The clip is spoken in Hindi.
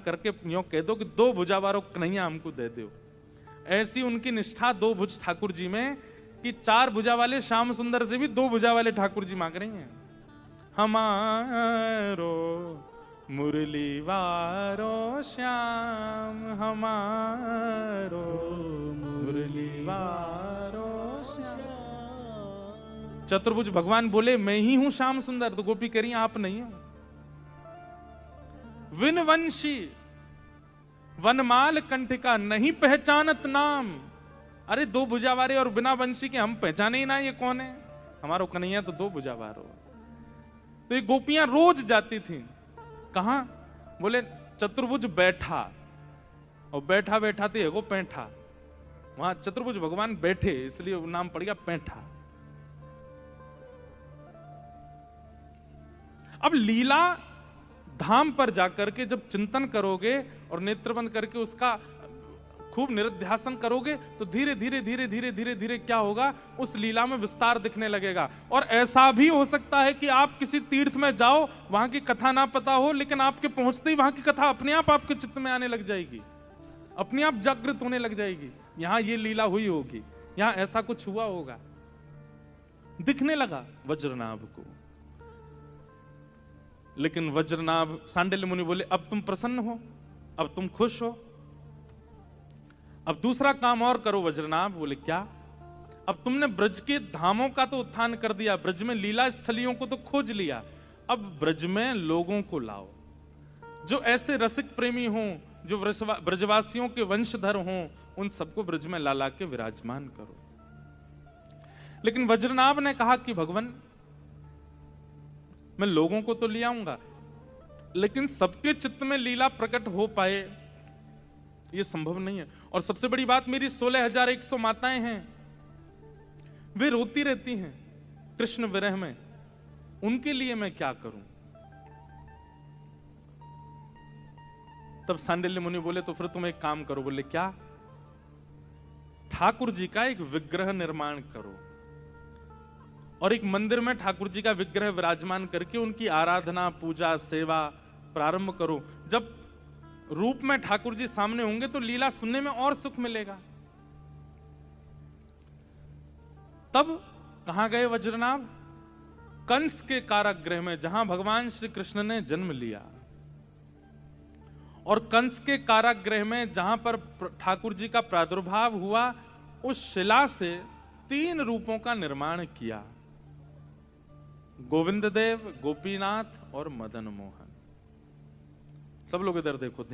करके यूं कह दो कि 2 भुजा वारो कन्हैया हमको दे दो। ऐसी उनकी निष्ठा 2 भुज ठाकुर जी में कि 4 भुजा वाले श्याम सुंदर से भी 2 भुजा वाले ठाकुर जी मांग रही हैं। हमारो मुरली वारो श्याम, हमारो मुरली वारो श्याम। चतुर्भुज भगवान बोले मैं ही हूं श्याम सुंदर, तो गोपी कह रही आप नहीं हो। विनवंशी वनमाल कंठिका नहीं पहचानत नाम। अरे 2 भुजावारे और बिना वंशी के हम पहचाने ही ना ये कौन है। हमारो कन्हैया तो 2 भुजावारो। तो ये गोपियां रोज जाती थी कहां, बोले चतुर्भुज बैठा, और बैठा बैठा थी वो पैंठा, वहां चतुर्भुज भगवान बैठे इसलिए नाम पड़ गया पैंठा। अब लीला धाम पर जाकर के जब चिंतन करोगे और नेत्रबंद करके उसका खूब निरध्यासन करोगे तो धीरे धीरे धीरे धीरे धीरे धीरे क्या होगा, उस लीला में विस्तार दिखने लगेगा। और ऐसा भी हो सकता है कि आप किसी तीर्थ में जाओ, वहां की कथा ना पता हो, लेकिन आपके पहुंचते ही वहां की कथा अपने आप आपके चित्त में आने लग जाएगी, अपने आप जागृत होने लग जाएगी। यहां ये लीला हुई होगी, यहां ऐसा कुछ हुआ होगा, दिखने लगा वज्रनाभ को। लेकिन वज्रनाभ, सांडिल्य मुनि बोले अब तुम प्रसन्न हो, अब तुम खुश हो, अब दूसरा काम और करो वज्रनाभ। बोले क्या? अब तुमने ब्रज के धामों का तो उत्थान कर दिया, ब्रज में लीला स्थलियों को तो खोज लिया, अब ब्रज में लोगों को लाओ जो ऐसे रसिक प्रेमी हों, जो ब्रजवासियों के वंशधर हों, उन सबको ब्रज में ला ला के विराजमान करो। लेकिन वज्रनाभ ने कहा कि भगवान मैं लोगों को तो ले आऊंगा, लेकिन सबके चित्त में लीला प्रकट हो पाए ये संभव नहीं है। और सबसे बड़ी बात, मेरी 16,100 माताएं हैं, वे रोती रहती हैं कृष्ण विरह में, उनके लिए मैं क्या करूं? तब सांडिल्य मुनि बोले तो फिर तुम एक काम करो। बोले क्या? ठाकुर जी का एक विग्रह निर्माण करो और एक मंदिर में ठाकुर जी का विग्रह विराजमान करके उनकी आराधना, पूजा, सेवा प्रारंभ करो। जब रूप में ठाकुर जी सामने होंगे तो लीला सुनने में और सुख मिलेगा। तब कहां गए वज्रनाभ? कंस के कारागृह में, जहां भगवान श्री कृष्ण ने जन्म लिया। और कंस के कारागृह में जहां पर ठाकुर जी का प्रादुर्भाव हुआ, उस शिला से 3 रूपों का निर्माण किया, गोविंद देव, गोपीनाथ और मदन मोहन। सब लोग इधर देखो।